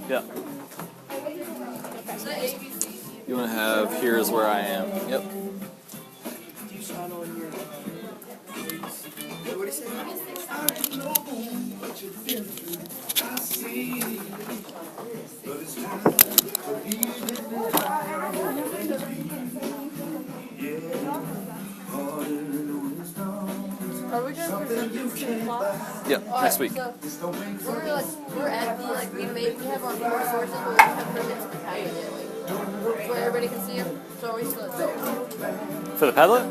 Yeah. You want to have here's where I am. Yep. Are we going to present this to the class? Yep, next week. So we're at the we have our four sources, but we have present to the packet yet, so everybody can see them. So are we still there? For the Padlet?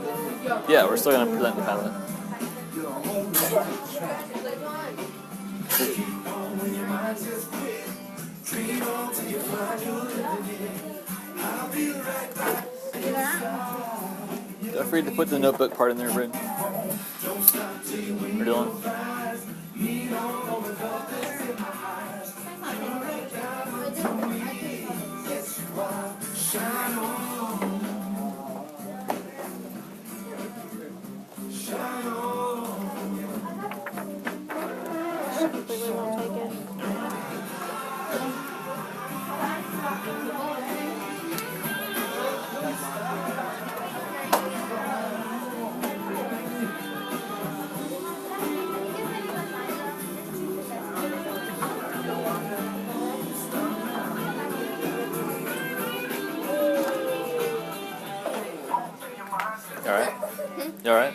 Yeah, we're still going to present the Padlet. Don't forget to put the notebook part in there, Bryn. Or Dylan. Completely won't take it. You alright? You alright?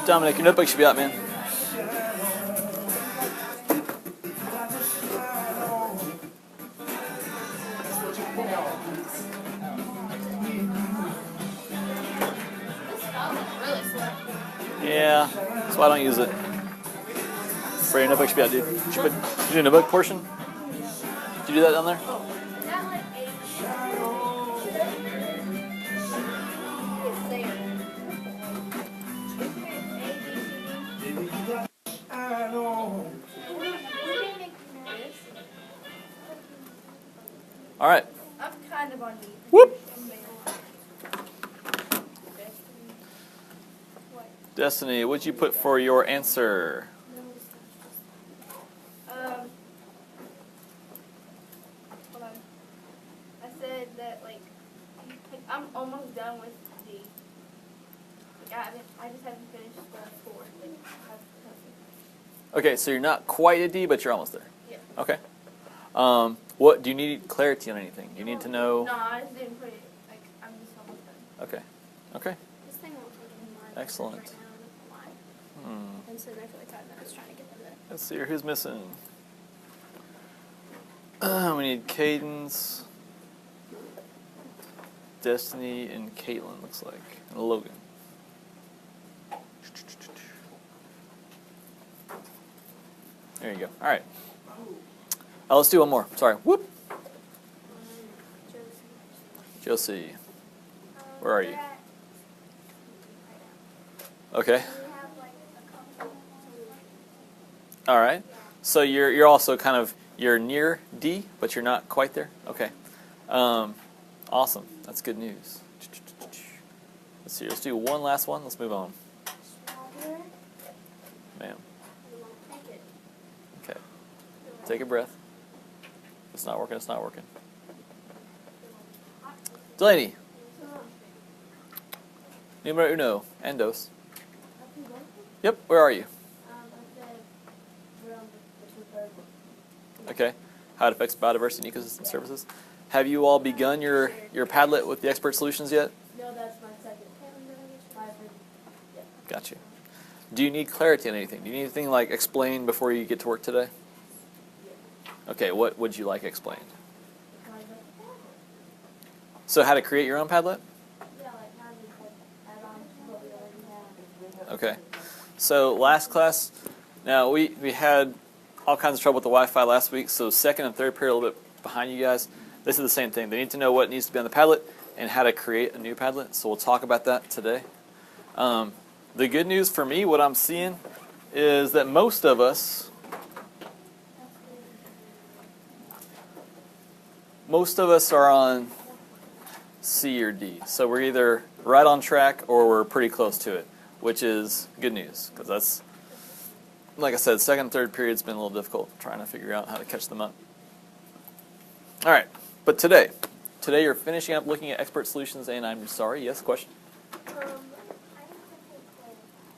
Dominic, your notebook should be out, man. Yeah, that's why I don't use it. For your notebook should be out, dude. Did you do a notebook portion? Did you do that down there? All right. I'm kind of on you. Whoop. Destiny, what'd you put for your answer? Hold on. I said that I'm almost done with D. I just haven't finished the 4. Okay, so you're not quite a D, but you're almost there. Yeah. Okay. What do you need clarity on anything? You need to know. No, I just didn't put it. I'm just almost done. Okay. Okay. This thing won't take any more. Excellent. Right now, I'm sitting there for like 5 minutes trying to get them there. Let's see here. Who's missing? We need Cadence, Destiny, and Caitlin, looks like. And Logan. There you go. All right. Let's do one more. Sorry. Whoop. Josie. Where are you? Okay. All right. So you're also kind of you're near D, but you're not quite there. Okay. Awesome. That's good news. Let's see. Let's do one last one. Let's move on. Ma'am. Okay. Take a breath. It's not working. It's not working. Delaney. Numero uno. Endos. Yep. Where are you? Okay. How it affects biodiversity and ecosystem services. Have you all begun your Padlet with the expert solutions yet? No, that's my second. Got you. Do you need clarity on anything? Do you need anything like explained before you get to work today? Okay, what would you like explained? So how to create your own Padlet? Okay. So last class, now we had all kinds of trouble with the Wi-Fi last week, so second and third period a little bit behind you guys. This is the same thing. They need to know what needs to be on the Padlet and how to create a new Padlet, so we'll talk about that today. The good news for me, what I'm seeing, is that most of us are on C or D. So we're either right on track or we're pretty close to it, which is good news, because that's, like I said, second and third period's been a little difficult trying to figure out how to catch them up. All right, but today you're finishing up looking at expert solutions, and I'm sorry, yes, question? I need to clarify.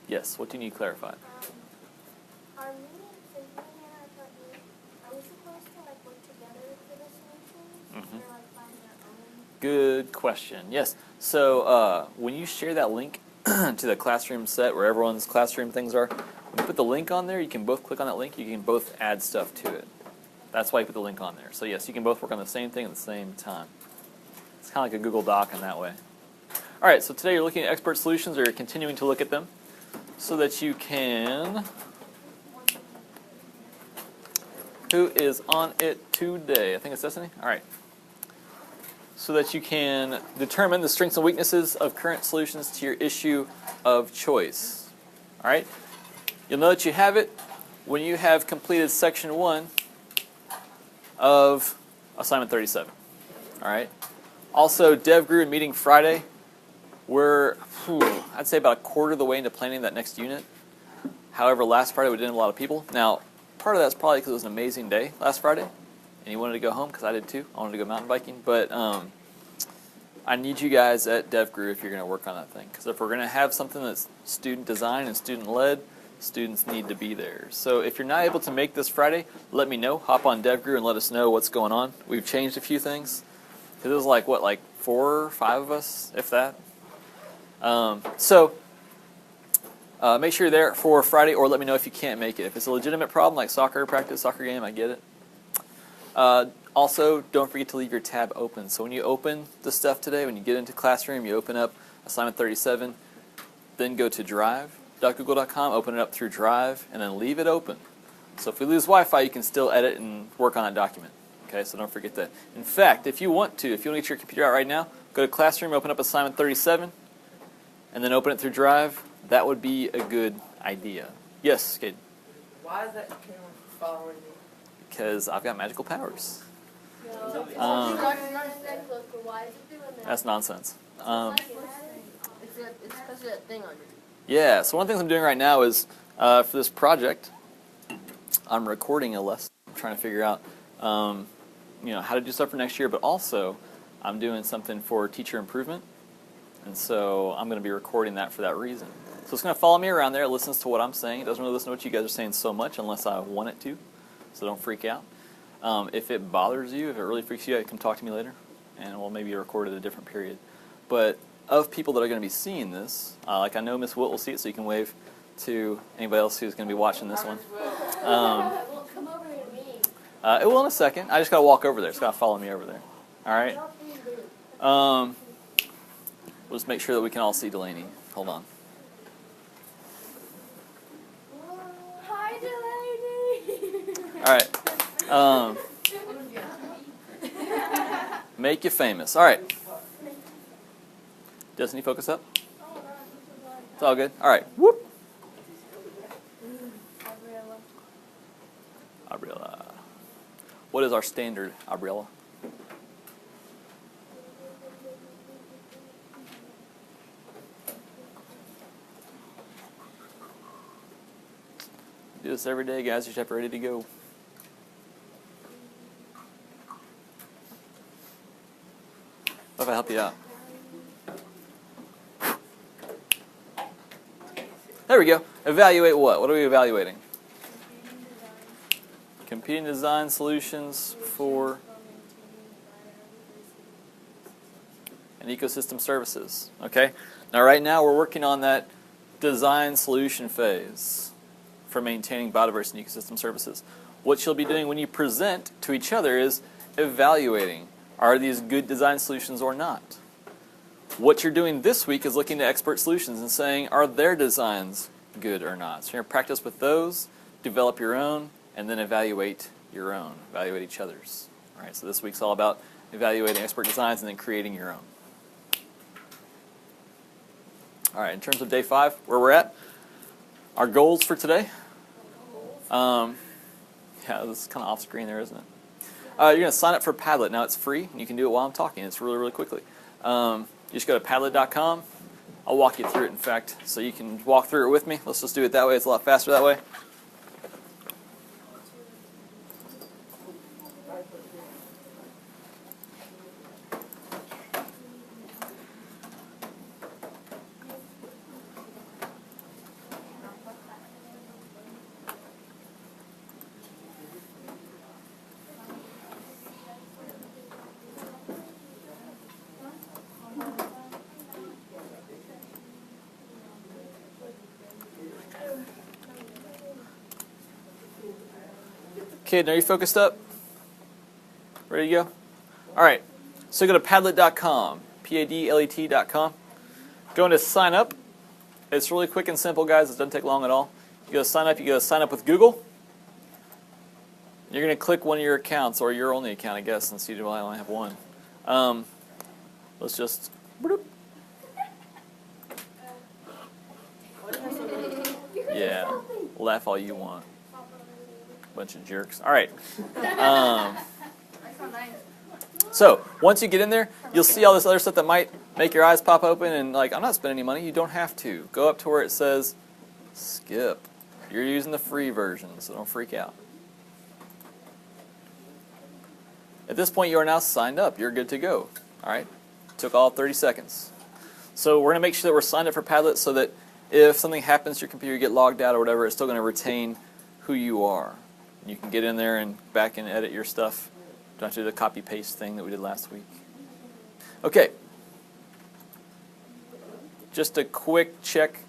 Yes, what do you need clarified? Are we, so you and I thought are we supposed to like work together for the solutions? Or like find our own? Good question. Yes. So when you share that link to the classroom set where everyone's classroom things are, when you put the link on there, you can both click on that link. You can both add stuff to it. That's why you put the link on there. So yes, you can both work on the same thing at the same time. It's kind of like a Google Doc in that way. All right. So today you're looking at expert solutions, or you're continuing to look at them, so that you can. Who is on it today? I think it's Destiny. All right. So that you can determine the strengths and weaknesses of current solutions to your issue of choice. All right? You'll know that you have it when you have completed section 1 of assignment 37. All right? Also, DevGru meeting Friday. We're, I'd say, about a quarter of the way into planning that next unit. However, last Friday we didn't have a lot of people. Now, part of that's probably because it was an amazing day last Friday, and you wanted to go home, because I did too. I wanted to go mountain biking, but I need you guys at DevGru if you're going to work on that thing, because if we're going to have something that's student design and student led, students need to be there. So if you're not able to make this Friday, let me know. Hop on DevGru and let us know what's going on. We've changed a few things, because it was like 4 or 5 of us, if that. Make sure you're there for Friday, or let me know if you can't make it. If it's a legitimate problem, like soccer practice, soccer game, I get it. Also, don't forget to leave your tab open. So when you open the stuff today, when you get into Classroom, you open up assignment 37, then go to drive.google.com, open it up through Drive, and then leave it open. So if we lose Wi-Fi, you can still edit and work on that document. Okay, so don't forget that. In fact, if you want to get your computer out right now, go to Classroom, open up assignment 37, and then open it through Drive. That would be a good idea. Yes, Kate? Why is that camera following me? Because I've got magical powers. That's nonsense. It's because of that thing on you. Yeah, so one of the things I'm doing right now is, for this project, I'm recording a lesson. I'm trying to figure out how to do stuff for next year, but also I'm doing something for teacher improvement. And so I'm going to be recording that for that reason. So it's going to follow me around there. It listens to what I'm saying. It doesn't really listen to what you guys are saying so much unless I want it to. So don't freak out. If it bothers you, if it really freaks you out, come talk to me later. And we'll maybe record it at a different period. But of people that are going to be seeing this, like I know Miss Witt will see it, so you can wave to anybody else who's going to be watching this one. Well, come over to me. It will in a second. I just got to walk over there. It's got to follow me over there. All right? We'll just make sure that we can all see Delaney. Hold on. Hi, Delaney. All right. Make you famous. All right. Destiny, focus up. It's all good. All right. Whoop. Abriella. What is our standard, Abriella? Do this every day, guys. You should have it ready to go. What if I help you out? There we go. Evaluate what? What are we evaluating? Competing design solutions for and ecosystem services. Okay? Now right now we're working on that design solution phase for maintaining biodiversity and ecosystem services. What you'll be doing when you present to each other is evaluating. Are these good design solutions or not? What you're doing this week is looking at expert solutions and saying, are their designs good or not? So you're going to practice with those, develop your own, and then evaluate your own, evaluate each other's. All right, so this week's all about evaluating expert designs and then creating your own. All right, in terms of day 5, where we're at, our goals for today. Yeah, this is kind of off screen there, isn't it? You're going to sign up for Padlet. Now it's free, and you can do it while I'm talking. It's really, really quickly. You just go to Padlet.com. I'll walk you through it, in fact, so you can walk through it with me. Let's just do it that way. It's a lot faster that way. Kid, are you focused up? Ready to go? All right. So go to Padlet.com, Padlet.com. Go into sign up. It's really quick and simple, guys. It doesn't take long at all. You go to sign up. You go to sign up with Google. You're going to click one of your accounts, or your only account, I guess, since you only have one. Let's just. Yeah, laugh all you want. Bunch of jerks. All right. So once you get in there, you'll see all this other stuff that might make your eyes pop open and like, I'm not spending any money. You don't have to. Go up to where it says skip. You're using the free version, so don't freak out. At this point, you are now signed up. You're good to go. All right. Took all 30 seconds. So we're going to make sure that we're signed up for Padlet so that if something happens to your computer, you get logged out or whatever, it's still going to retain who you are. You can get in there and back and edit your stuff. Don't have to do the copy-paste thing that we did last week. Okay. Just a quick check.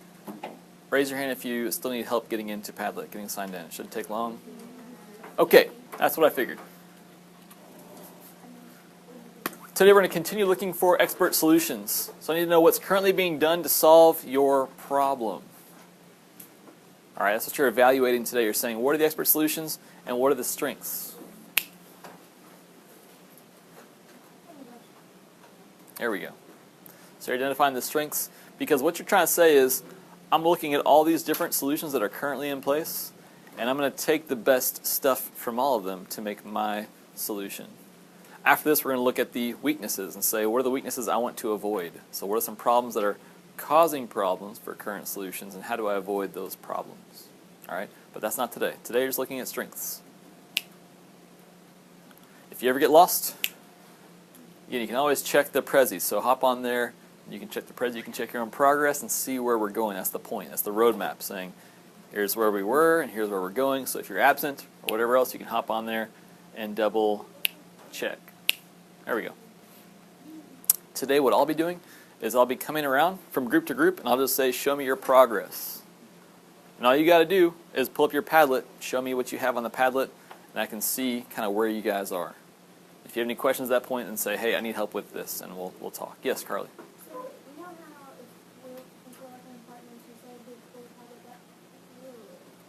Raise your hand if you still need help getting into Padlet, getting signed in. It shouldn't take long. Okay, that's what I figured. Today we're going to continue looking for expert solutions. So I need to know what's currently being done to solve your problem. All right, that's what you're evaluating today. You're saying, what are the expert solutions and what are the strengths? There we go. So you're identifying the strengths because what you're trying to say is, I'm looking at all these different solutions that are currently in place, and I'm going to take the best stuff from all of them to make my solution. After this, we're going to look at the weaknesses and say, what are the weaknesses I want to avoid? So what are some problems that are causing problems for current solutions, and how do I avoid those problems? All right, but that's not today. Today, you're just looking at strengths. If you ever get lost, you can always check the Prezi. So hop on there. You can check the Prezi. You can check your own progress and see where we're going. That's the point. That's the roadmap, saying here's where we were and here's where we're going. So if you're absent or whatever else, you can hop on there and double check. There we go. Today, what I'll be doing is I'll be coming around from group to group, and I'll just say, show me your progress. And all you got to do is pull up your Padlet, show me what you have on the Padlet, and I can see kind of where you guys are. If you have any questions at that point, then say, hey, I need help with this, and we'll talk. Yes, Carly? So, you know how if we're working in partners, you say we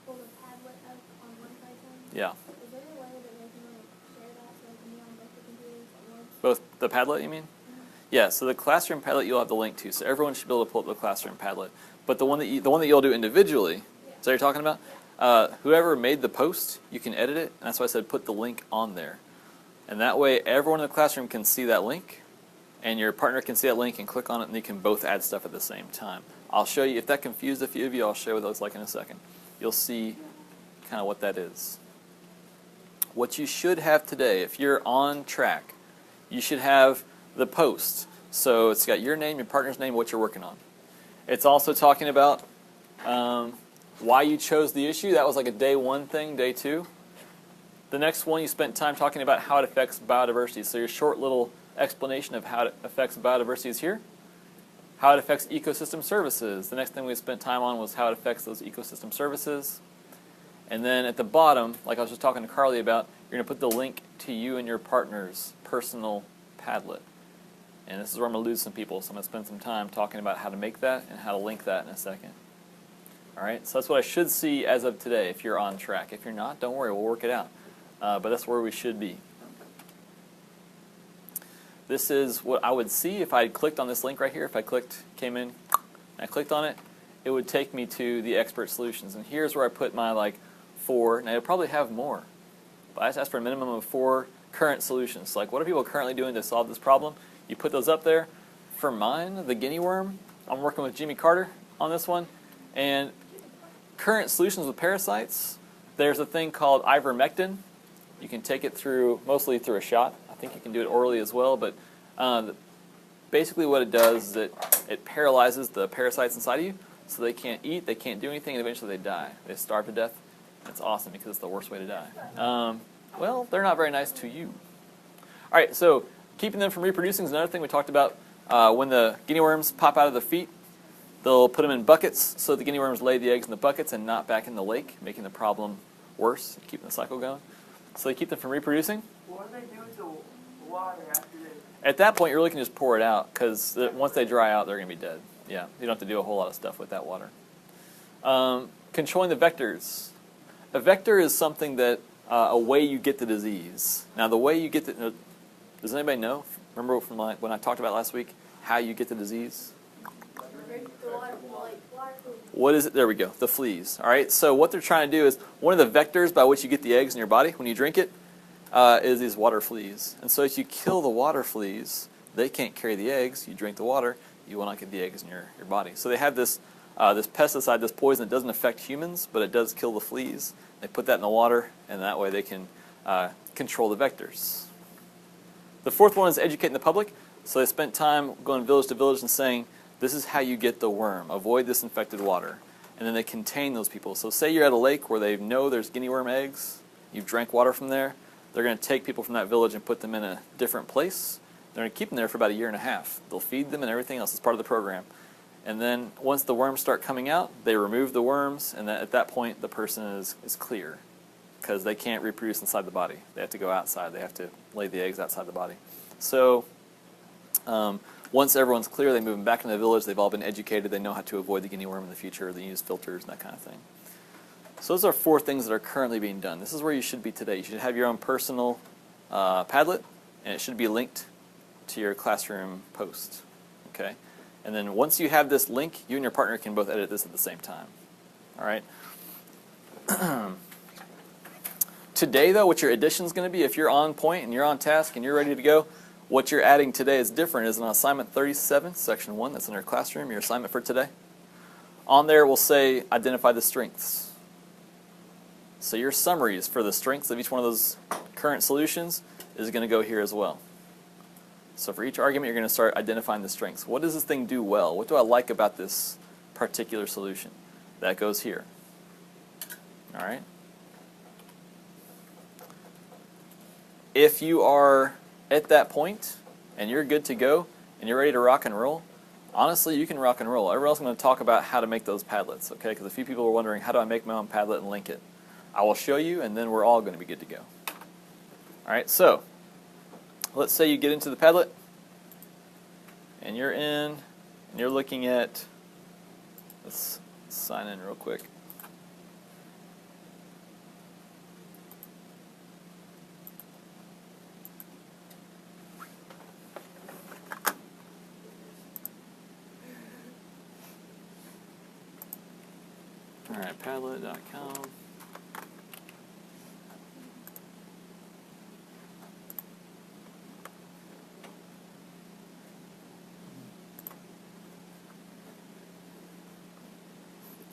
pull the Padlet up on one person? Yeah. Is there a way that they can share that so they can be on both the computers at once? Both the Padlet, you mean? Yeah, so the Classroom Padlet you'll have the link to, so everyone should be able to pull up the Classroom Padlet. But the one that you'll do individually, is that what you're talking about? Whoever made the post, you can edit it, and that's why I said put the link on there. And that way, everyone in the classroom can see that link, and your partner can see that link and click on it, and they can both add stuff at the same time. I'll show you, if that confused a few of you, I'll show you what that looks like in a second. You'll see kind of what that is. What you should have today, if you're on track, you should have the post. So it's got your name, your partner's name, what you're working on. It's also talking about why you chose the issue. That was like a day 1 thing, day 2. The next one, you spent time talking about how it affects biodiversity. So your short little explanation of how it affects biodiversity is here. How it affects ecosystem services. The next thing we spent time on was how it affects those ecosystem services. And then at the bottom, like I was just talking to Carly about, you're going to put the link to you and your partner's personal Padlet. And this is where I'm going to lose some people, so I'm going to spend some time talking about how to make that and how to link that in a second. All right, so that's what I should see as of today if you're on track. If you're not, don't worry, we'll work it out. But that's where we should be. This is what I would see if I had clicked on this link right here. If I came in, and I clicked on it, it would take me to the expert solutions. And here's where I put my like 4. Now, it'll probably have more, but I just asked for a minimum of 4 current solutions. So, like, what are people currently doing to solve this problem? You put those up there. For mine, the guinea worm, I'm working with Jimmy Carter on this one. And current solutions with parasites, there's a thing called ivermectin. You can take it mostly through a shot. I think you can do it orally as well, but basically what it does is it paralyzes the parasites inside of you, so they can't eat, they can't do anything, and eventually they die. They starve to death. It's awesome because it's the worst way to die. Well, they're not very nice to you. All right, so keeping them from reproducing is another thing we talked about. When the guinea worms pop out of the feet, they'll put them in buckets so the guinea worms lay the eggs in the buckets and not back in the lake, making the problem worse, keeping the cycle going. So they keep them from reproducing. What do they do with the water after they... At that point, you really can just pour it out, because once they dry out, they're going to be dead. Yeah, you don't have to do a whole lot of stuff with that water. Controlling the vectors. A vector is something that, a way you get the disease. Now, the way you get the... Does anybody know? Remember from when I talked about last week, how you get the disease? What is it? There we go. The fleas. All right. So what they're trying to do is one of the vectors by which you get the eggs in your body when you drink it is these water fleas. And so if you kill the water fleas, they can't carry the eggs. You drink the water, you will not get the eggs in your body. So they have this this pesticide, this poison that doesn't affect humans, but it does kill the fleas. They put that in the water, and that way they can control the vectors. The fourth one is educating the public. So they spent time going village to village and saying, this is how you get the worm. Avoid this infected water. And then they contain those people. So say you're at a lake where they know there's guinea worm eggs. You've drank water from there. They're going to take people from that village and put them in a different place. They're going to keep them there for about a year and a half. They'll feed them and everything else as part of the program. And then once the worms start coming out, they remove the worms. And at that point, the person is clear, because they can't reproduce inside the body. They have to go outside. They have to lay the eggs outside the body. So once everyone's clear, they move them back into the village. They've all been educated. They know how to avoid the guinea worm in the future. They use filters and that kind of thing. So those are 4 things that are currently being done. This is where you should be today. You should have your own personal Padlet, and it should be linked to your classroom post. Okay? And then once you have this link, you and your partner can both edit this at the same time. All right? Today, though, what your addition is going to be, if you're on point and you're on task and you're ready to go, what you're adding today is different. Is on assignment 37, section 1, that's in our classroom, your assignment for today. On there, we'll say, identify the strengths. So your summaries for the strengths of each one of those current solutions is going to go here as well. So for each argument, you're going to start identifying the strengths. What does this thing do well? What do I like about this particular solution? That goes here. All right? If you are at that point and you're good to go and you're ready to rock and roll, honestly, you can rock and roll. Everyone's going to talk about how to make those Padlets, okay? Because a few people are wondering, how do I make my own Padlet and link it? I will show you, and then we're all going to be good to go. All right, so let's say you get into the Padlet, and you're in, and you're looking at, let's sign in real quick. All right, Padlet.com.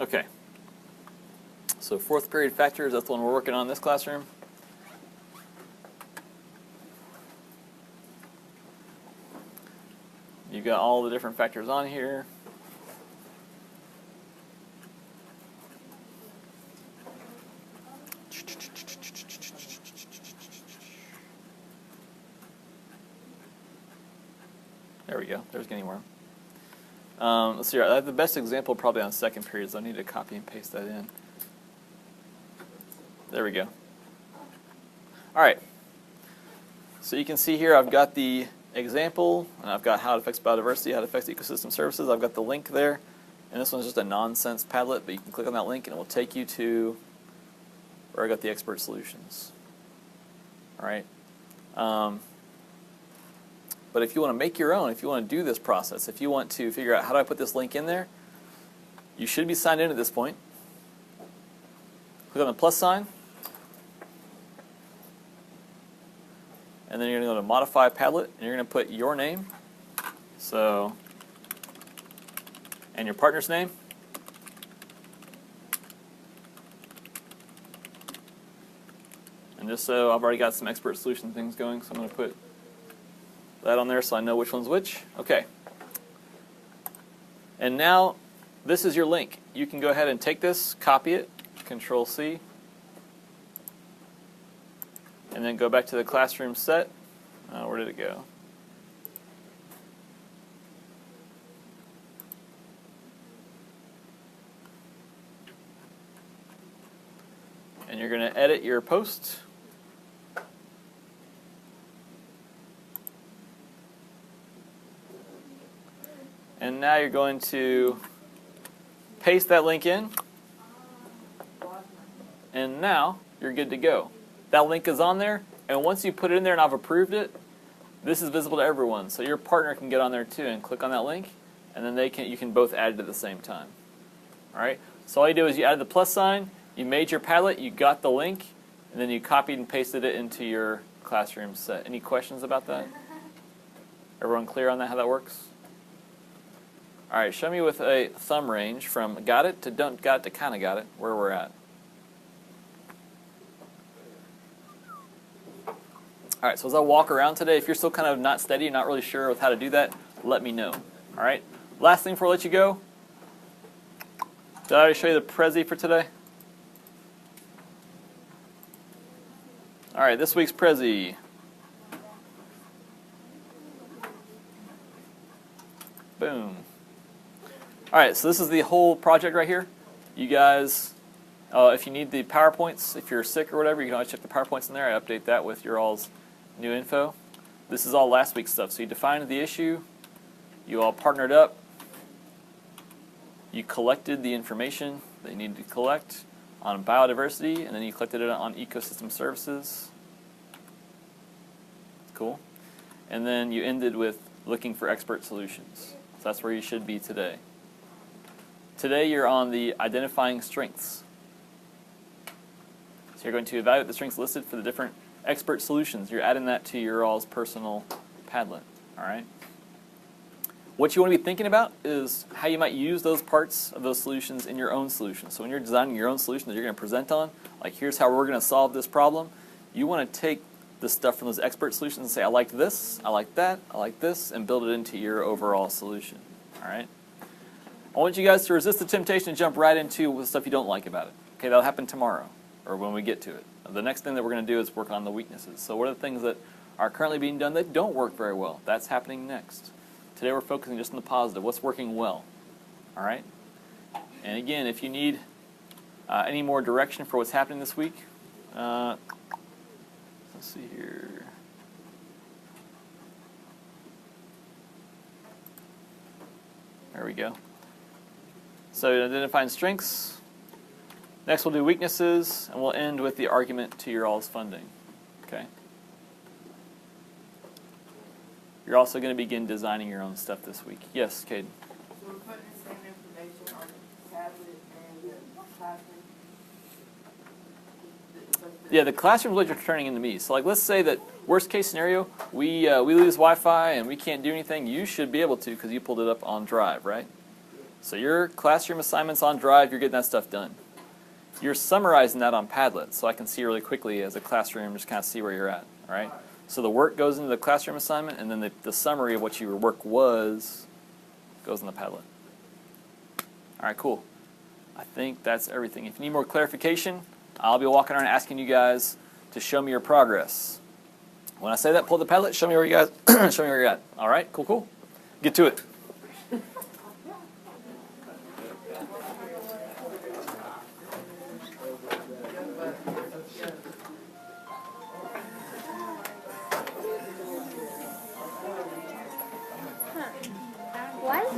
Okay. So 4th period factors, that's the one we're working on in this classroom. You've got all the different factors on here. There we go. There's guinea worm. Let's see. I have the best example probably on 2nd period, so I need to copy and paste that in. There we go. All right. So you can see here I've got the example, and I've got how it affects biodiversity, how it affects ecosystem services. I've got the link there, and this one's just a nonsense Padlet, but you can click on that link and it will take you to where I got the expert solutions. All right. But if you want to make your own, if you want to do this process, if you want to figure out how do I put this link in there, You should be signed in at this point. Click on the plus sign. And then you're going to go to Modify Padlet, and you're going to put your name. So, and your partner's name. And just so I've already got some expert solution things going, so I'm going to put that on there so I know which one's which. Okay. And now this is your link. You can go ahead and take this, copy it, Control C, and then go back to the classroom set. Where did it go? And you're going to edit your post. And now you're going to paste that link in. And now you're good to go. That link is on there, and once you put it in there and I've approved it, this is visible to everyone. So your partner can get on there too and click on that link, and then you can both add it at the same time. All right. So all you do is you added the plus sign, you made your Padlet, you got the link, and then you copied and pasted it into your classroom set. Any questions about that? Everyone clear on that, how that works? All right, show me with a thumb range from got it to don't got it to kind of got it, where we're at. All right, so as I walk around today, if you're still kind of not steady, not really sure with how to do that, let me know. All right, last thing before I let you go, did I already show you the Prezi for today? All right, this week's Prezi. Boom. All right, so this is the whole project right here. You guys, if you need the PowerPoints, if you're sick or whatever, you can always check the PowerPoints in there. I update that with your all's new info. This is all last week's stuff. So you defined the issue, you all partnered up, you collected the information that you needed to collect on biodiversity, and then you collected it on ecosystem services. Cool. And then you ended with looking for expert solutions. So that's where you should be today. Today you're on the identifying strengths. So you're going to evaluate the strengths listed for the different expert solutions. You're adding that to your all's personal Padlet. All right. What you want to be thinking about is how you might use those parts of those solutions in your own solution. So when you're designing your own solution that you're going to present on, like here's how we're going to solve this problem, you want to take the stuff from those expert solutions and say, I like this, I like that, I like this, and build it into your overall solution. All right. I want you guys to resist the temptation to jump right into the stuff you don't like about it. Okay, that'll happen tomorrow or when we get to it. The next thing that we're going to do is work on the weaknesses. So what are the things that are currently being done that don't work very well? That's happening next. Today we're focusing just on the positive. What's working well? All right? And again, if you need any more direction for what's happening this week, let's see here. There we go. So identifying strengths. Next we'll do weaknesses, and we'll end with the argument to your all's funding. Okay? You're also going to begin designing your own stuff this week. Yes, Caden? So we're putting the same information on the tablet and the classroom? Yeah, the classroom is what you're turning into me. So like, let's say that worst case scenario, we lose Wi-Fi and we can't do anything. You should be able to because you pulled it up on Drive, right? So your classroom assignments on Drive, you're getting that stuff done. You're summarizing that on Padlet, so I can see really quickly as a classroom, just kind of see where you're at, all right? So the work goes into the classroom assignment, and then the summary of what your work was goes in the Padlet. All right, cool. I think that's everything. If you need more clarification, I'll be walking around asking you guys to show me your progress. When I say that, pull the Padlet, show me where you guys, show me where you're at. All right, cool, cool. Get to it.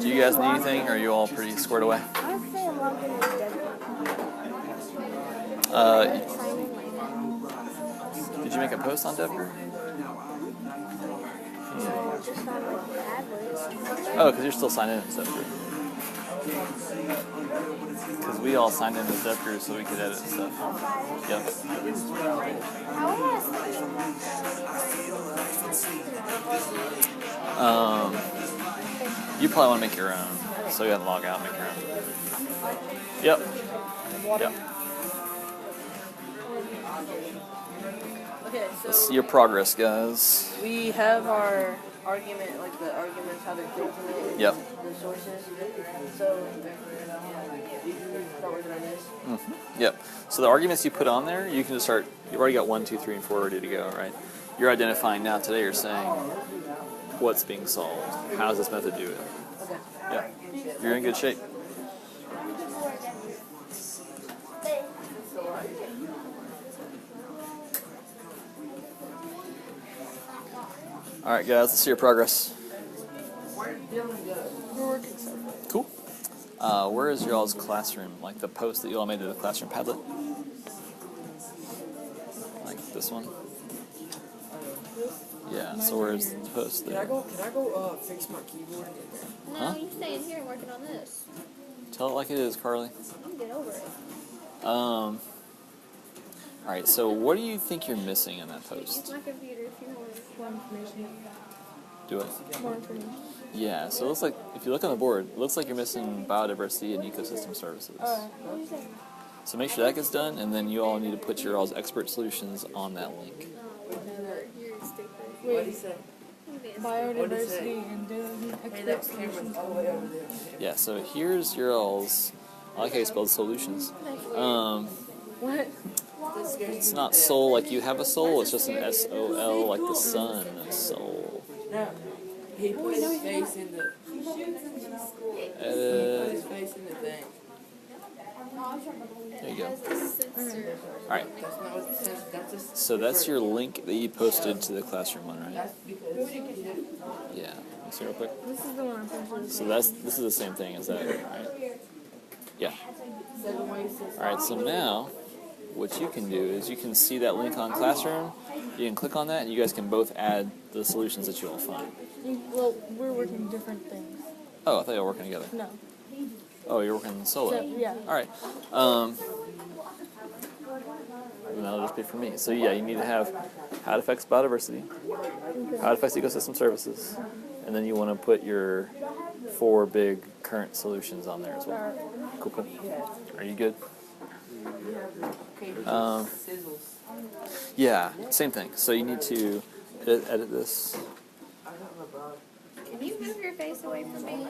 Do you guys need anything, or are you all pretty squared away? Did you make a post on Devper? Oh, because you're still signed in at Devper. Because we all signed in as dev crews so we could edit stuff. Yep. You probably want to make your own, so you gotta log out and make your own. Yep. Yep. Okay, Let's so see your progress, guys. we have our argument, like the arguments, how they're built in it, Yep. the sources. So, you can start working on this. Yep. So the arguments you put on there, you can just start. You've already got 1, 2, 3, and 4 ready to go, right? You're identifying now. Today, you're saying what's being solved. How does this method do it? Okay. Yeah. You're in good shape. All right, guys. Let's see your progress. We're working so far. Cool. Where is y'all's classroom? Like the post that you all made to the classroom Padlet? Like this one? Yeah, so where's the post Can I there? go fix my keyboard and get there? No, Huh? you stay in here and working on this. Tell it like it is, Carly. You can get over it. Alright, so what do you think you're missing in that Use post? my computer if you want More information. Do it. More information. Yeah, so it looks like, if you look on the board, it looks like you're missing biodiversity and ecosystem services. So make sure that gets done, and then you all need to put your all's expert solutions on that link. Wait, say? biodiversity and expert solutions. All the way over there. Yeah, so here's your all's, I like how you spelled solutions. What? It's not soul like you have a soul, it's just an S-O-L like the sun, soul. No. He put his face in the. Edit. His face in the thing. There you go. Alright, That's not what it says. That's just. so that's your link that you posted to the classroom one, right? That's because. Yeah. Let me see real quick. This is the one I'm posting. So this is the same thing as that, right? Yeah. Alright, so now what you can do is you can see that link on Classroom, you can click on that, and you guys can both add the solutions that you all find. Well, we're working different things. Oh, I thought you were working together. No. Oh, you're working solo. So, yeah. Alright. And that'll just be for me. So yeah, you need to have how it affects biodiversity, how it affects ecosystem services, and then you want to put your 4 big current solutions on there as well. Cool, cool. Are you good? Sizzles. Yeah, same thing. So you need to edit this. Can you move your face away from me?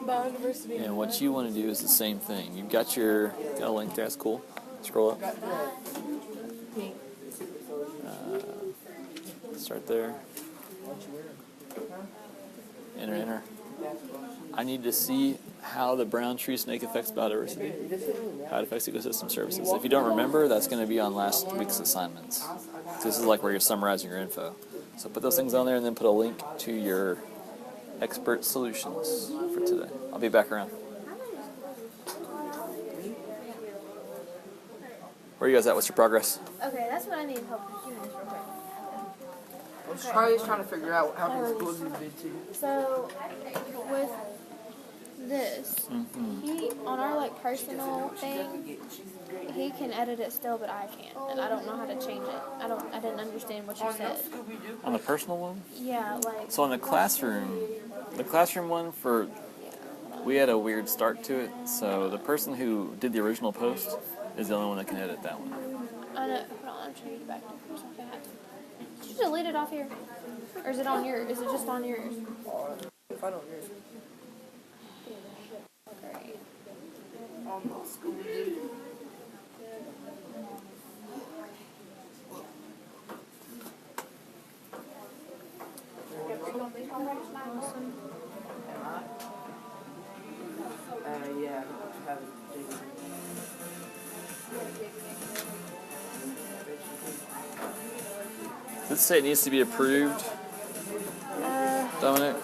Biodiversity. And what you want to do is the same thing. You've got your got a link there. That's cool. Scroll up. Start there. Enter, enter. I need to see how the brown tree snake affects biodiversity, how it affects ecosystem services. If you don't remember, that's going to be on last week's assignments. This is like where you're summarizing your info. So put those things on there and then put a link to your expert solutions for today. I'll be back around. Where are you guys at? What's your progress? Okay, that's what I need help with. Give me this real quick. Charlie's trying to figure out how many schools he's been to. So, with this, he, on our like personal thing, he can edit it still, but I can't, and I don't know how to change it. I didn't understand what you said. On the personal one? Yeah, like, So on the classroom one we had a weird start to it. So the person who did the original post is the only one that can edit that one. I know, hold on, I'm trying to get back to that. Did you delete it off here? Or is it on yours? Is it just on yours? If I don't hear it. Great. Almost school, dude. Yeah, I have it. Does it say it needs to be approved, Dominic?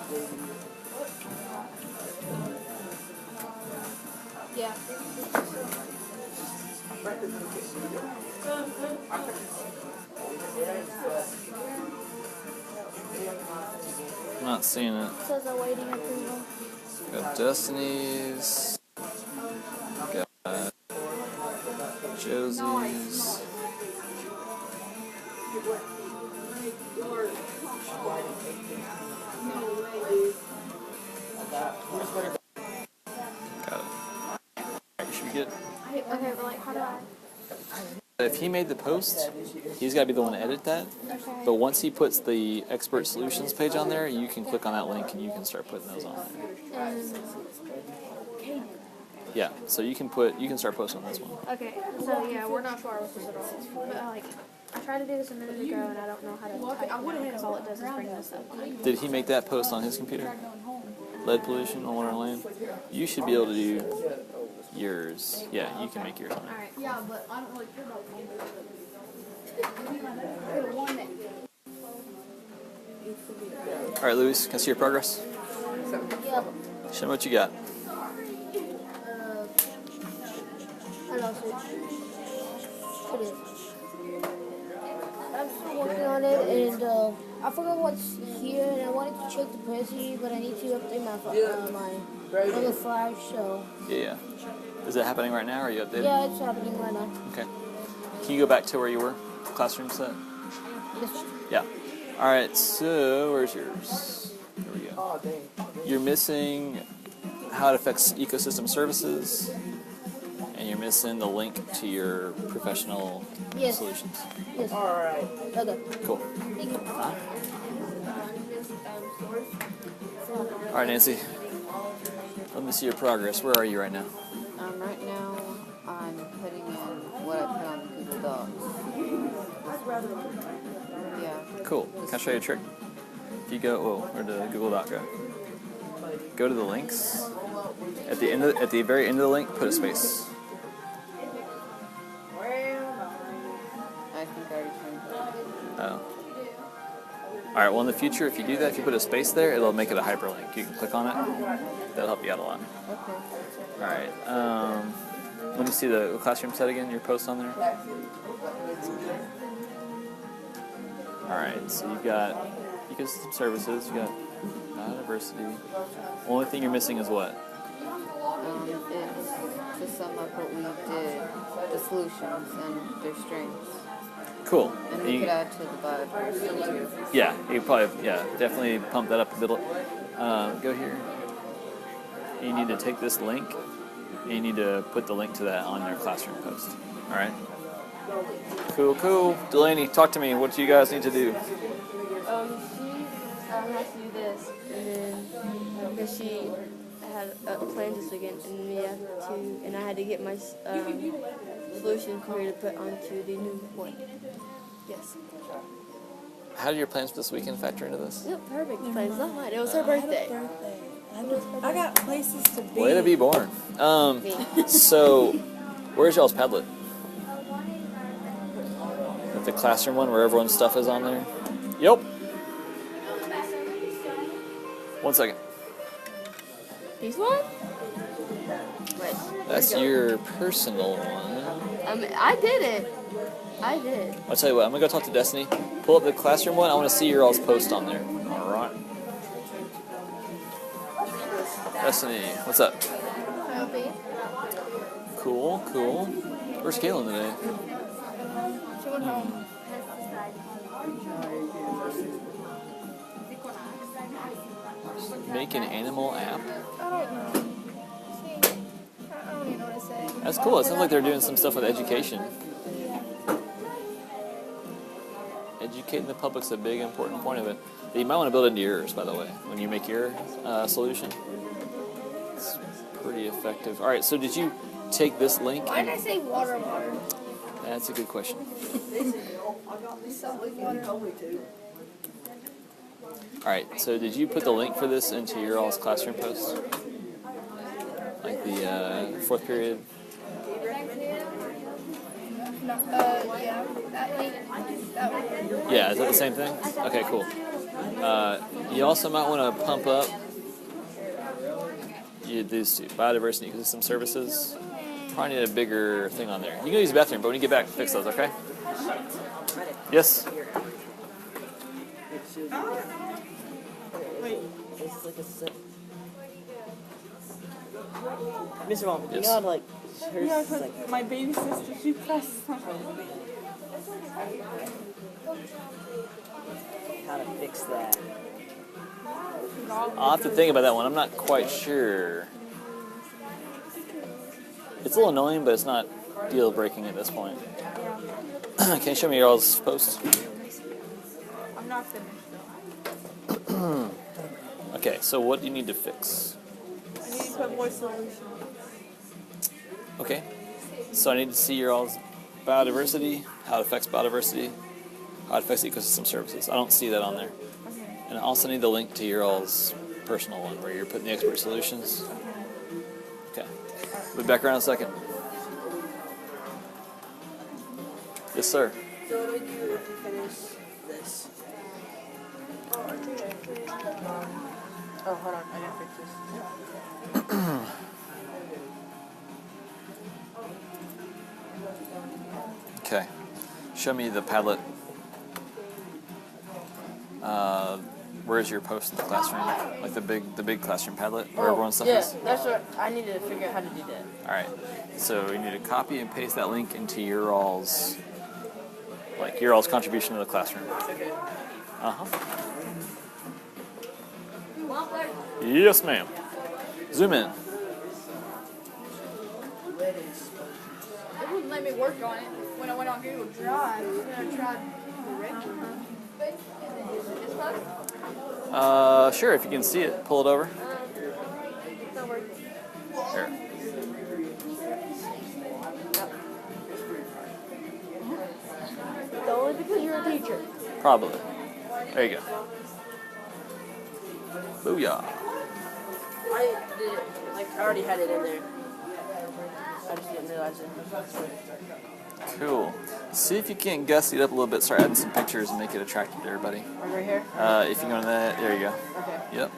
Yeah. I'm not seeing it. It says awaiting approval. Got Destiny's. Got Josie's. Got it. Alright, should we get... Okay, but like, how do I? If he made the post, he's got to be the one to edit that. Okay. But once he puts the Expert Solutions page on there, you can click on that link and you can start putting those on there. Yeah, so you can start posting on this one. Okay, so yeah, we're not far with this at all. But like, I tried to do this a minute ago and I don't know how to type now because all it does is bring this up. Did he make that post on his computer? Lead pollution on water and land? You should be able to do yours. Yeah, you can make yours on it. Alright. Yeah, but I don't really care about Alright, Luis, can I see your progress? Yep. Show me what you got. I lost it. Put it. I'm still working on it, and I forgot what's here, and I wanted to check the prezi, but I need to update my other flash, so... Yeah. Is it happening right now, or are you updated? Yeah, it's happening right now. Okay. Can you go back to where you were? Classroom set? Yes. Yeah. Alright, so where's yours? There we go. You're missing how it affects ecosystem services, and you're missing the link to your professional Yes. solutions. Yes. Alright. Okay. Cool. Thank you. Alright, Nancy. Let me see your progress. Where are you right now? Right now, I'm putting in what I put on Google Docs. Yeah. Cool. Can I show you a trick? If you go, where did Google Doc go? Go to the links. At the very end of the link, put a space. I think I already changed it. Oh. Alright, well in the future, if you do that, if you put a space there, it'll make it a hyperlink. You can click on it. That'll help you out a lot. Okay. Alright, let me see the classroom set again, your post on there. Alright, so you've got ecosystem services, you've got biodiversity. Only thing you're missing is what? It's to sum up what we did, the solutions and their strengths. Cool. And we could add to the biodiversity too. Yeah, you probably, definitely pump that up a bit. Go here. You need to take this link, and you need to put the link to that on your classroom post. All right? Cool. Delaney, talk to me. What do you guys need to do? She has to do this, and then because she had plans this weekend, and I had to get my solution for her to put onto the new one. Yes. How do your plans for this weekend factor into this? Yep, perfect plans. Not mine. It was her birthday. I got places to be. Way to be born. So, where's y'all's Padlet? At the classroom one where everyone's stuff is on there? Yep. 1 second. These one? Wait. That's your personal one. I did it. I did. I'll tell you what, I'm going to go talk to Destiny. Pull up the classroom one. I want to see your all's post on there. All right. Destiny, what's up? Cool. Where's Kaylin today? She went home. Make an animal app? I don't know. See, I don't even know what to say. That's cool. It sounds like they're doing some stuff with education. Educating the public's a big, important point of it. You might want to build into yours, by the way, when you make your solution. It's pretty effective. All right, so did you take this link? Why did I say water? That's a good question. All right, so did you put the link for this into your all's classroom post? Like the fourth period? No, yeah, that link. That one. Yeah, is that the same thing? Okay, cool. You also might want to pump up these two, biodiversity ecosystem services. Probably need a bigger thing on there. You can use the bathroom, but when you get back, fix those, okay? Yes? Mr. Mom, you Yes. know how to like, hers, Yeah, 'cause like, my baby sister, she pressed something. how to fix that. I'll have to think about that one. I'm not quite sure. It's a little annoying, but it's not deal breaking at this point. Can you show me your all's post? I'm not finished though. Okay, so what do you need to fix? I need to put more solution. Okay, so I need to see your all's biodiversity, how it affects biodiversity, how it affects ecosystem services. I don't see that on there. Okay. And I also need the link to your all's personal one where you're putting the expert solutions. Okay, we'll be back around in a second. Yes, sir. So what do we do if we finish this? Oh, hold on, I gotta fix this. Okay, show me the Padlet. Where's your post in the classroom? Like the big classroom Padlet where everyone's stuff yeah, is? that's what I need to figure out how to do that. Alright, so you need to copy and paste that link into your all's contribution to the classroom. Uh-huh. Yes, ma'am. Zoom in. It wouldn't let me work on it when I went on Google Drive. And then I tried the regular. It's fun. Sure, if you can see it, pull it over. Here. Only because you're a teacher. Probably. There you go. Booyah. I did it, like, I already had it in there. I just didn't realize it. Cool. See if you can't gussy it up a little bit. Start adding some pictures and make it attractive to everybody. Right here? If you go to that, there you go. Okay. Yep.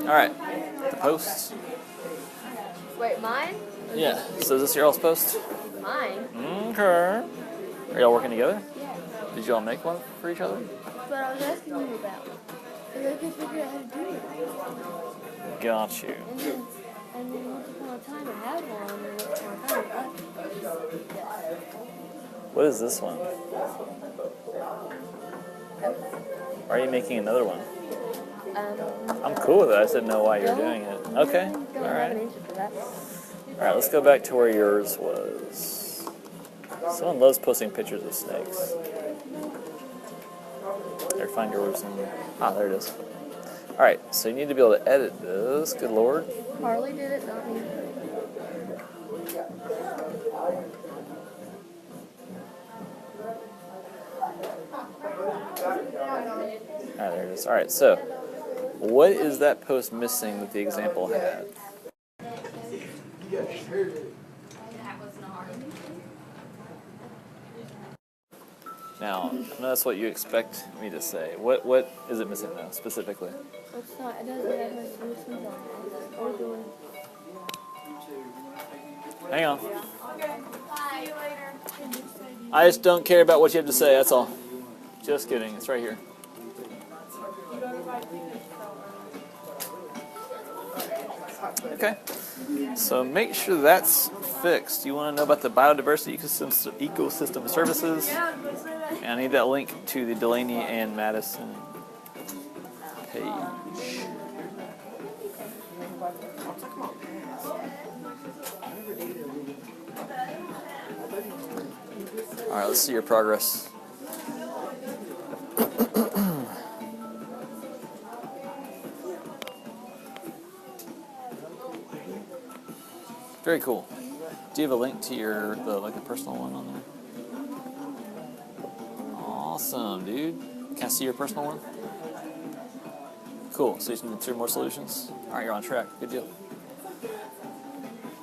All right. The posts. Wait, mine? Yeah. So is this your all's post? Mine? Okay. Are y'all working together? Yeah. Did y'all make one for each other? But I was asking you about. Because I couldn't figure out how to do it. Got you. And then once upon a time I had one, and once upon a time What is this one? Why are you making another one? I'm cool with it. I just didn't know why you were doing it. Okay. Don't All have right. an answer for that. All right. Let's go back to where yours was. Someone loves posting pictures of snakes. There, find yours and there it is. All right. So you need to be able to edit this. Good Lord. Harley did it, not me. There it is. All right. So, what is that post missing that the example had? Now, I know that's what you expect me to say. What is it missing though, specifically? It's not, it doesn't have my solutions on it. Or doing. Hang on. I just don't care about what you have to say, that's all. Just kidding, it's right here. Okay, so make sure that's fixed. You want to know about the biodiversity ecosystem services? And I need that link to the Delaney and Madison page. All right, let's see your progress. Very cool. Do you have a link to your the personal one on there? Awesome, dude. Can I see your personal one? Cool. So you need 2 more solutions. All right, you're on track. Good deal.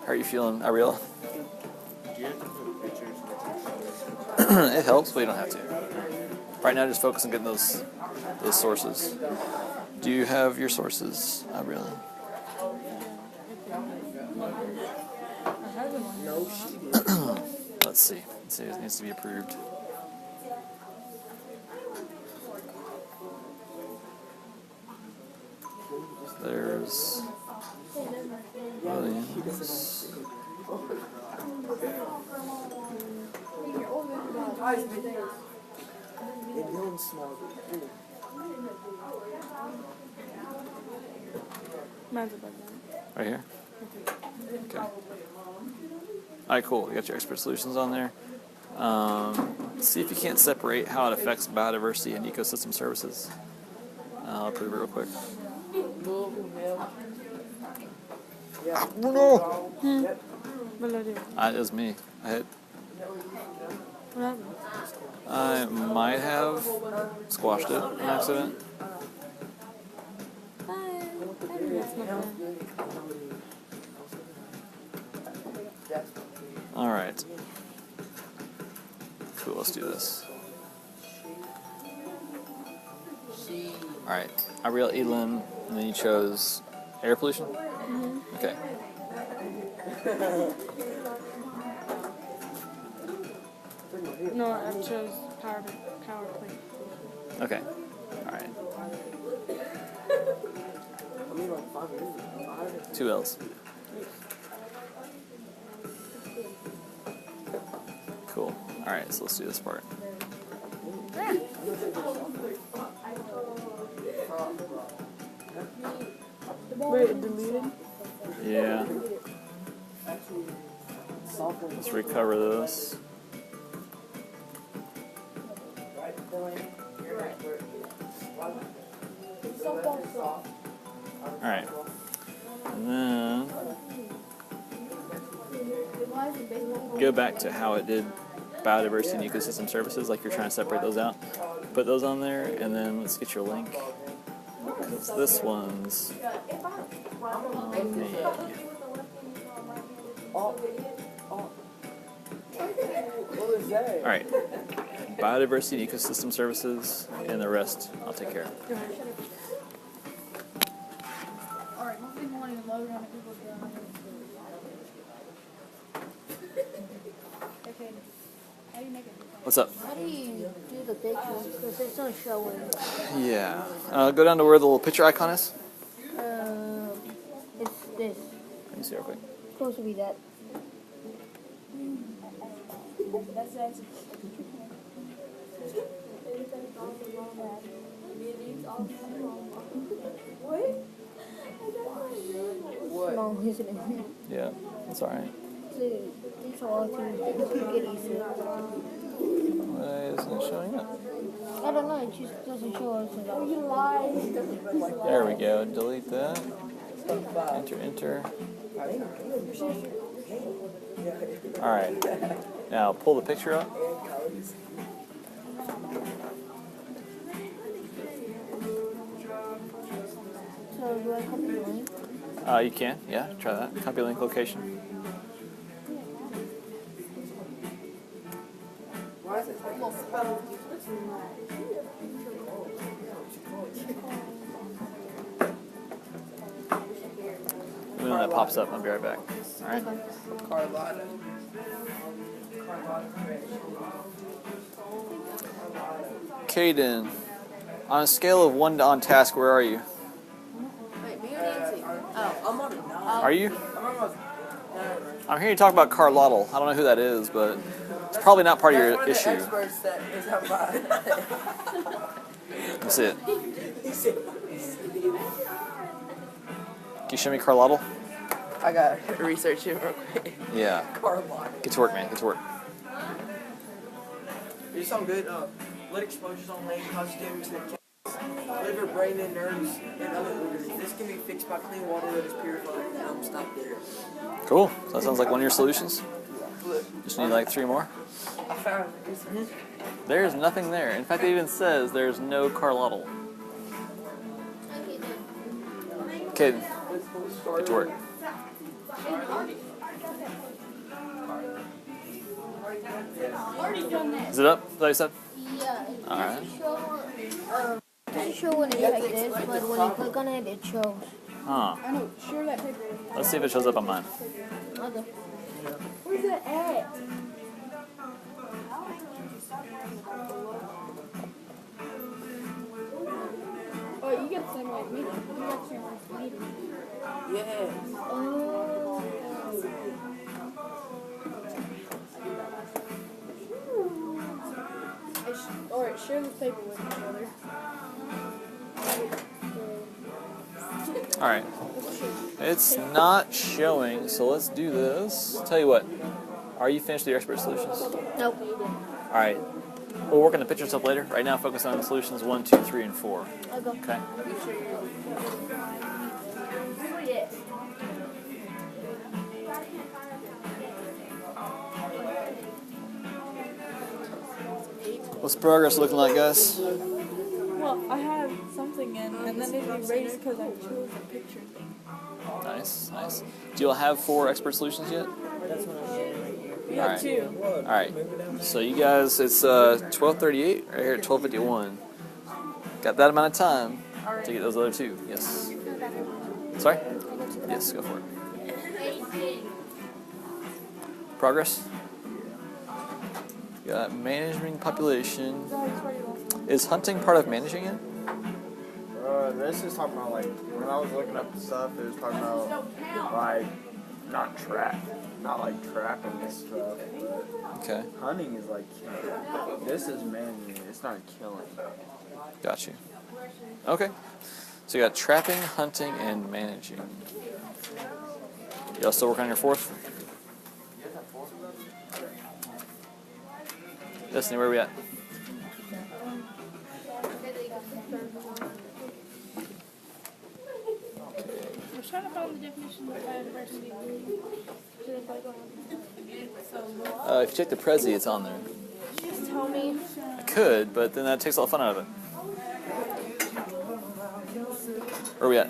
How are you feeling, Ariella? It helps, but you don't have to. Right now, just focus on getting those sources. Do you have your sources, Ariella? No, she Let's see. It needs to be approved. There's Williams. Mine's above that. Right here? Okay. Alright, cool. You got your expert solutions on there. See if you can't separate how it affects biodiversity and ecosystem services. I'll prove it real quick. No! What did I do? It was me. What happened? I might have squashed it on accident. That's not bad. Alright. Cool, let's do this. Alright. Ariel Elam, and then you chose air pollution? Mm-hmm. Okay. No, I chose power plant. Okay. Alright. 2 L's. Cool. Alright, so let's do this part. Wait, it deleted? Yeah. Let's recover this. Alright. And then go back to how it did biodiversity and ecosystem services, like you're trying to separate those out. Put those on there, and then let's get your link. Because this one's on me. Alright. Biodiversity and ecosystem services, and the rest I'll take care of. Alright, most people want to load on it. People go. Okay. How do you make it? What's up? How do you do the pictures? Because it's not showing. Yeah. Go down to where the little picture icon is. It's this. Let me see real quick. It's supposed to be that. That's Small, isn't it? Yeah, that's alright. These are all too goodies. Why isn't it showing up? I don't know, it just doesn't show us. There we go. Delete that. Enter. Alright. Now pull the picture up. So do I copy the link? You can. Yeah, try that. Copy link location. When that pops up, I'll be right back. Alright? Carlotta. Caden, on a scale of 1 to on task, where are you? Wait, me or Nancy? Oh, I'm on a 9. Are you? I'm on a 9. I'm hearing you talk about Carlotl. I don't know who that is, but it's probably not part of your That's one issue. of the experts that is on mine. That's it. Can you show me Carlotl? I got to research it real quick. Yeah. Carlotta. Get to work, man. Get to work. There's some good lead exposures on land cause damage to the liver, brain, and nerves, and other organs. This can be fixed by clean water that is purified. I'm stop there. Cool. So that sounds like one of your solutions. Look, Just need like 3 more. I found it. There's nothing there. In fact, it even says there's no Carlotl. Okay, get to work. Is it up? Is that what you said? Yeah. Alright. It doesn't show when it's like this, but when you click on it, it shows. Huh. I know. Share that paper. Let's see if it shows up on mine. Okay. Where's that at? Oh Wait, you get the same way as me. You got the same way as me. Yeah. Oh. Alright, share this paper with each other. All right. It's not showing, so let's do this. Tell you what. Are you finished with your expert solutions? Nope. All right. We'll work on the picture stuff later. Right now, focus on solutions 1, 2, 3, and 4. I'll go. Okay. What's progress looking like, guys? Well, I had something in, and then it erased because I chose a picture thing. Nice, nice. Do you all have 4 expert solutions yet? That's what I'm getting right here. We got Alright. 2. All right. So you guys, it's 12:38 right here at 12:51. Got that amount of time to get those other 2. Yes. Sorry? Yes, go for it. Progress. Got managing population. Is hunting part of managing it? This is talking about, like, when I was looking up the stuff, it was talking about, like, not trapping this stuff, but Okay. hunting is like killing. This is managing, it's not killing. Got you. Okay. So you got trapping, hunting, and managing. Y'all still working on your 4th? Destiny, where are we at? I was trying to find the definition of biodiversity. If you check the Prezi, it's on there. Just tell me. I could, but then that takes all the fun out of it. Where are we at?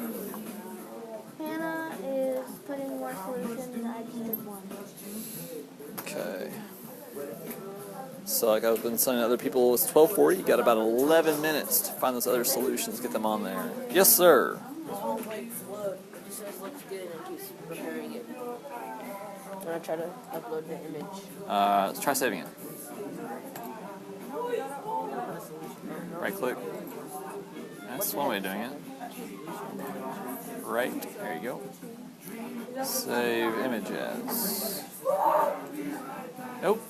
Hannah is putting more solutions, and I just did one. Okay. So like I've been telling other people, it's 12:40. You got about 11 minutes to find those other solutions. Get them on there. Yes, sir. This one wait flood. It just says looks good and it keeps preparing it. And I try to upload the image. Let's try saving it. Right click. That's one way of doing it. Right. There you go. Save image as. Nope.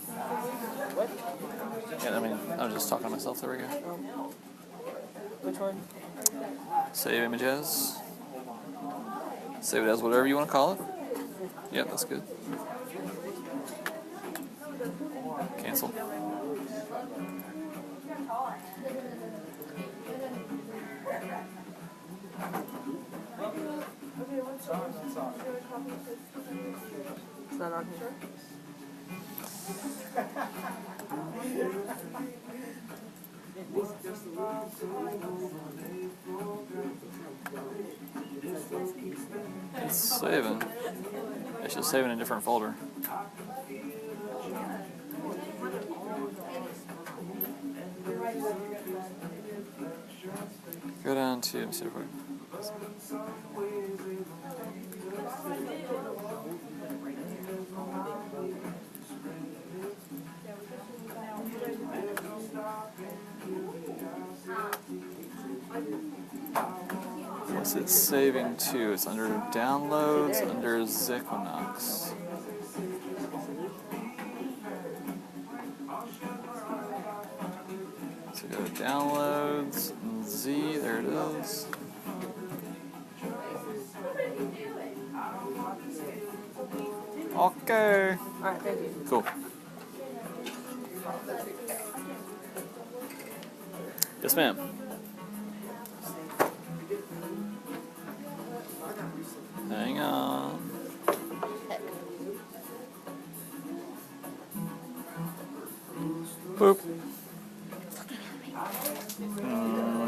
Yeah, I mean, I was just talking to myself. There we go. Which one? Save image as. Save it as whatever you want to call it. Yep, that's good. Cancel. It's not on here. It's saving. It's just saving in a different folder. Go down to, let me see if I what's it saving to? It's under downloads, under Zequinox. So go to downloads, and Z, there it is. Okay. Alright, thank you. Cool. Yes, ma'am. Hang on. Boop.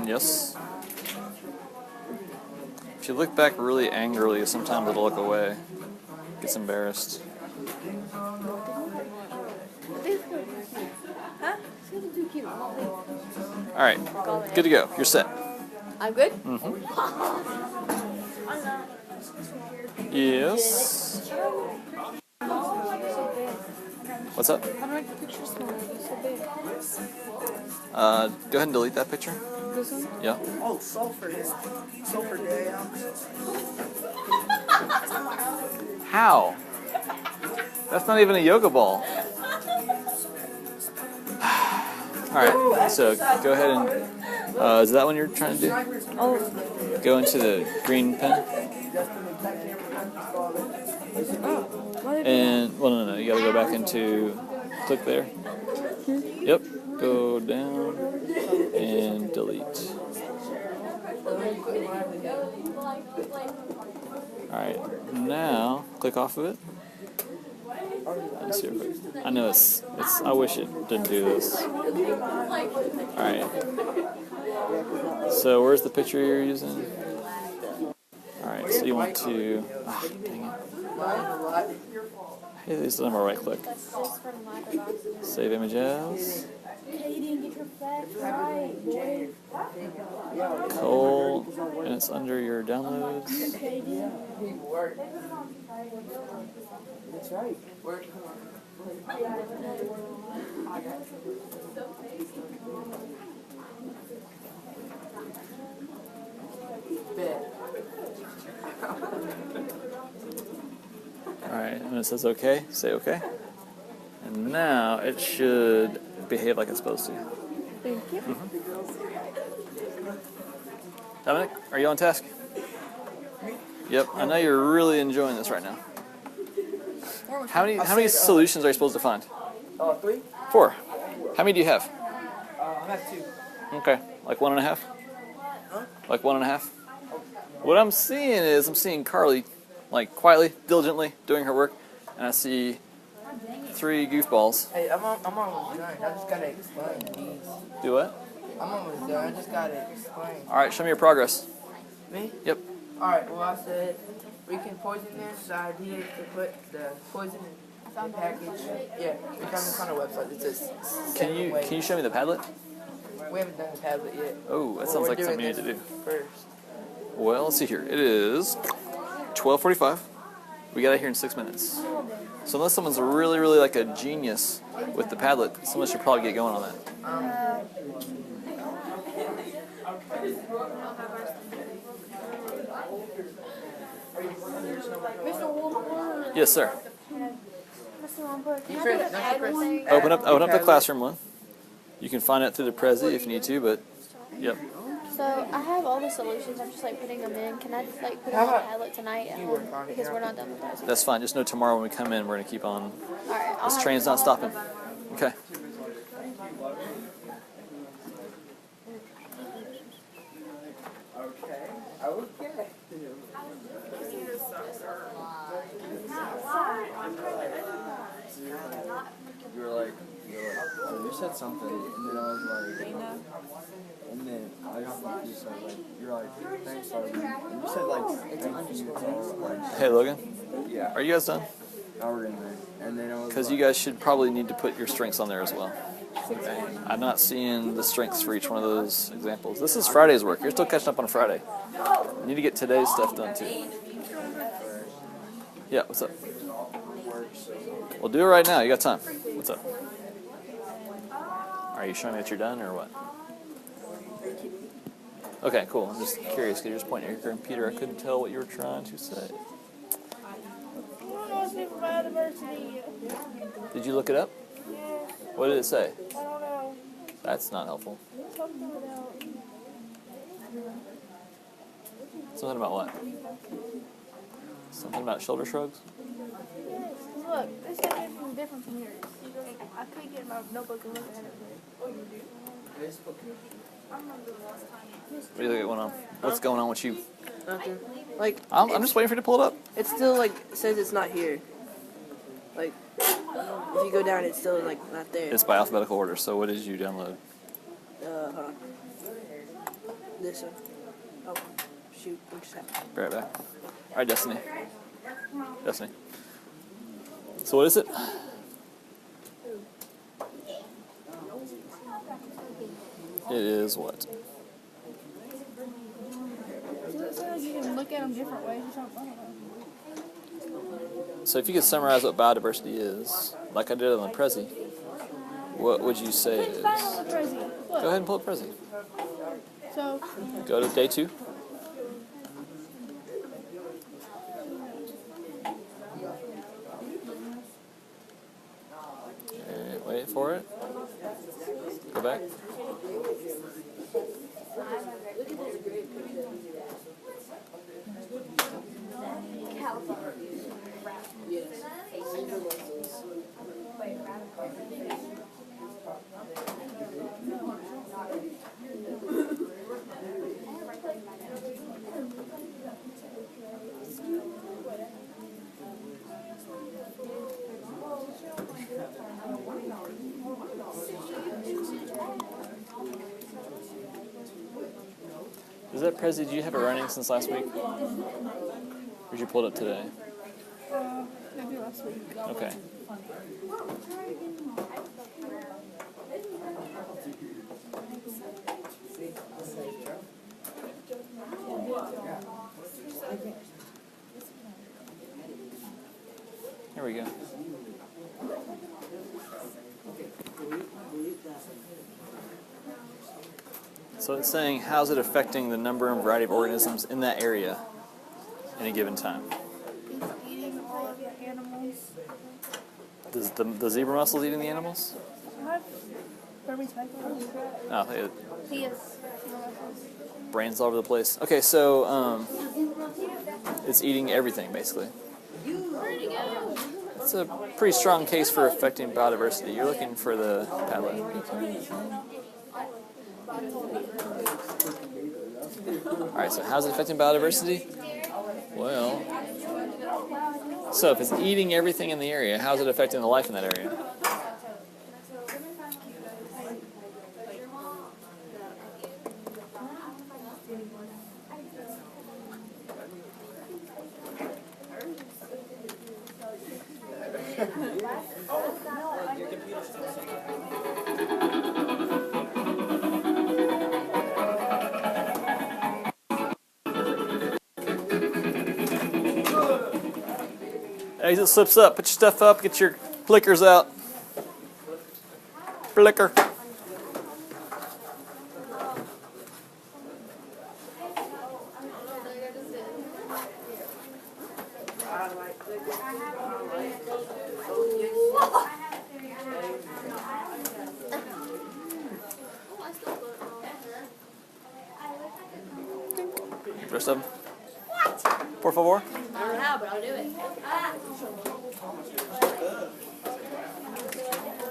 Yes. If you look back really angrily, sometimes it'll look away. Gets embarrassed. Huh? This is too cute. Alright, good to go. You're set. I'm good? Yes. What's up? How do I make the picture smaller? It's so big. Go ahead and delete that picture. Because this one? Yeah. Oh, sulfur. Sulfur day. How? That's not even a yoga ball. Alright, so go ahead and... is that one you're trying to do? Oh, Go into the green pen. And, well, no, you gotta go back into... Click there. Yep. Go down and delete. Alright, now click off of it. Let's see real quick. I know it's I wish it didn't do this. Alright. So where's the picture you're using? Alright, so you want to dang it. Hey, this is my right click. That's just from my devices. Save image as. Kaden, get your facts right, boy. Cole, and it's under your downloads. That's right. Work. Alright, and it says OK, say OK. And now it should behave like it's supposed to. Thank you. Dominic, are you on task? Yep, I know you're really enjoying this right now. How many solutions are you supposed to find? 3? 4. How many do you have? I have 2. Okay, like 1.5? Huh? Like 1.5? What I'm seeing Carly, like quietly, diligently doing her work, and I see 3 goofballs. Hey, I'm almost done. I just gotta explain these. Do what? I'm almost done. I just gotta explain. Alright, show me your progress. Me? Yep. Alright, well, I said we can poison this. The idea is to put the poison in the package. Yeah, we found this on our website. It says Can you show me the Padlet? We haven't done the tablet yet. Oh, that sounds like something you need to do. First. Well, let's see here. It is 12:45. We got out here in 6 minutes. So unless someone's really, really like a genius with the Padlet, someone should probably get going on that. Mr. Wolf, Yes, sir. Mr. Lombard, can I Chris, do an don't you ad press- thing? Open up the classroom one. You can find it through the Prezi if you need to, but yep. So I have all the solutions. I'm just like putting them in. Can I just like put How them on about Padlet tonight at you home? work on it, Because yeah. we're not done with that. That's fine. Just know tomorrow when we come in, we're gonna keep on. All right. I'll This have train's them not all. stopping. Okay. Okay. Okay. You said something, and then I was like, and then I got confused. So I was like, you're like, thanks, Logan. And you said like, thank you to like, Hey, Logan. yeah, Are you guys done? now we're in there. And then I was Because like, you guys should probably need to put your strengths on there as well. I'm not seeing the strengths for each one of those examples. This is Friday's work. You're still catching up on Friday. You need to get today's stuff done too. Yeah, what's up? Well, do it right now. You got time. What's up? Are you showing me that you're done or what? Okay, cool. I'm just curious because you're just pointing at your computer. I couldn't tell what you were trying to say. Did you look it up? What did it say? I don't know. That's not helpful. Something about. Something about what? Something about shoulder shrugs? Yes. Look, this is different from yours. I couldn't get my notebook and look at it. But, oh, you do? What do you think going on? What's going on with you? Nothing. Like, I'm just waiting for you to pull it up. it still like says it's not here. Like, if you go down, it's still like not there. It's by alphabetical order, so what did you download? Hold on. This one. Oh, shoot. What just happened? Be right back. Alright, Destiny. Destiny. So what is it? It is what? It says you can look at them different ways or something. I don't know. So if you could summarize what biodiversity is, like I did on the Prezi, what would you say it is? Find on the Prezi. Go ahead and pull up Prezi. So, Go to day 2. And wait for it. Go back. Is that Prezi? Did you have it running since last week? Or did you pull it up today? maybe last week. Okay. Here we go. So it's saying, how's it affecting the number and variety of organisms in that area in a given time? He's eating all of the animals. Does the zebra mussels eating the animals? What? Burmese python? Oh, they He is. brains all over the place. Okay, so it's eating everything basically. Where'd he go? It's a pretty strong case for affecting biodiversity. You're looking for the Padlet. Alright, so how's it affecting biodiversity? Well, so if it's eating everything in the area, how's it affecting the life in that area? Exit slips up. Put your stuff up. Get your flickers out. Flicker. Rest of them. Por favor. I don't know, but I'll do it.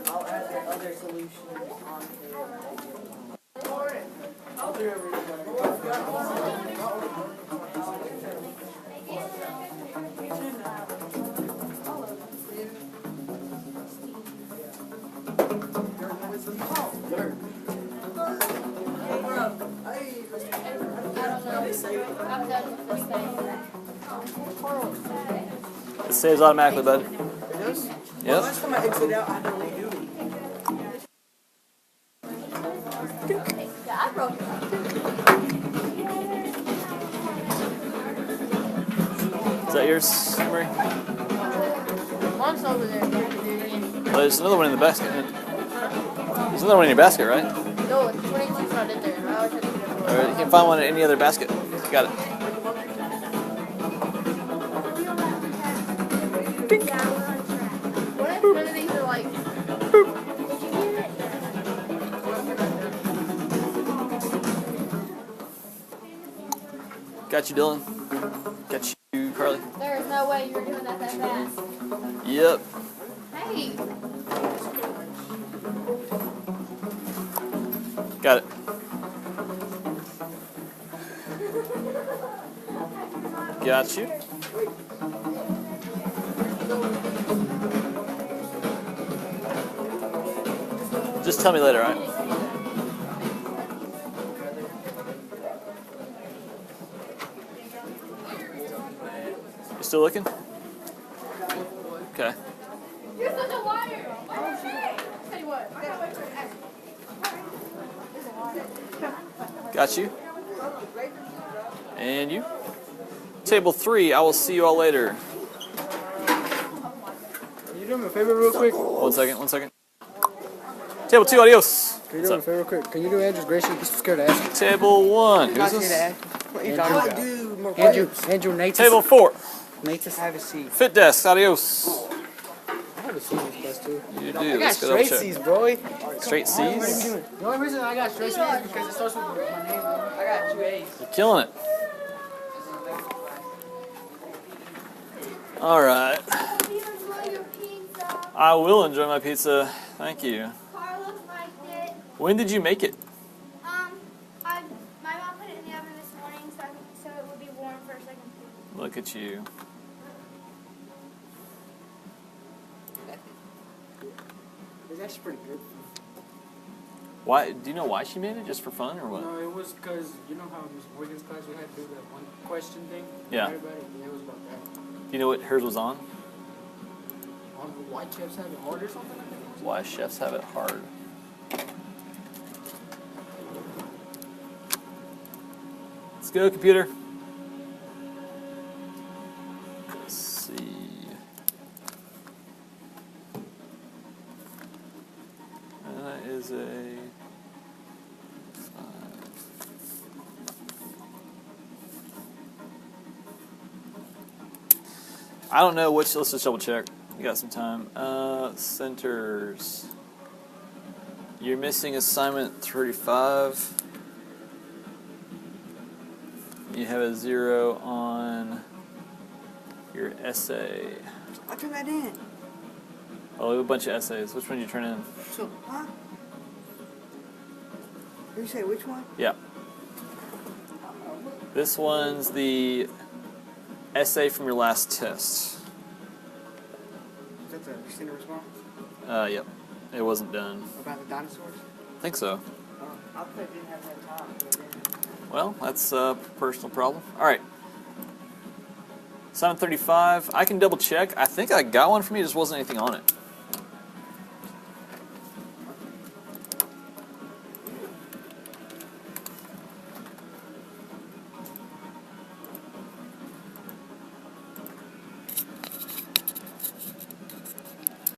I'll add the other solution on I'm done with this thing. It saves automatically, bud. It does? Yep. Last time I exited out, I had to redo it. Yeah, I broke it. Is that yours, Emery? One's over there. Do it again. Well, there's another one in the basket. There's another one in your basket, right? No, it's 22's not in there. I always had to do it. Or you can find one in any other basket. Got it. What if none of these are like... Got you, Dylan. Got you, Carly. There is no way you were doing that fast. Yep. Hey! Got it. Got you. Just tell me later, all right? You still looking? Okay. You're such a liar! Tell you what, I gotta wait for an Got you. And you. Table 3, I will see you all later. Can you do me a favor real quick? One second. Table 2, adios. Can you What's do me a up? favor real quick? Can you do Andrew's gracious? This is scared to ask. Table 1, I'm not who's here to this? ask. What are you Andrew. talking about? Dude, more Andrew Natus. Table 4, Natus. Have a seat. Fit Desk, adios. I have a C in this class too. You I do, got let's go double straight check. C's, bro. Straight What are you C's? doing? The only reason I got straight C's is because it starts with my name. I got 2 A's. You're killing it. Alright. Hope you enjoy your pizza. I will enjoy my pizza. Thank you. Carlos liked it. When did you make it? My mom put it in the oven this morning so it would be warm for a second. Look at you. It's actually pretty good. Why? Do you know why she made it? Just for fun or what? No, it was because you know how Miss Morgan's class we had to do that one question thing. Yeah. Everybody, yeah, it was about that. Do you know what hers was on? On why chefs have it hard or something like that. Why chefs have it hard. Let's go, computer. Let's see. That is a 5. I don't know which. Let's just double check. We got some time. Centers. You're missing assignment 35. You have a 0 on your essay. I turned that in. Oh, we have a bunch of essays. Which one did you turn in? So, huh? You say which one? Yeah. This one's the essay from your last test. Is that the extended response? Yep. It wasn't done. About the dinosaurs? I think so. I thought I didn't have that time. But I didn't. Well, that's a personal problem. All right. Assignment 35. I can double check. I think I got one from you. Just wasn't anything on it.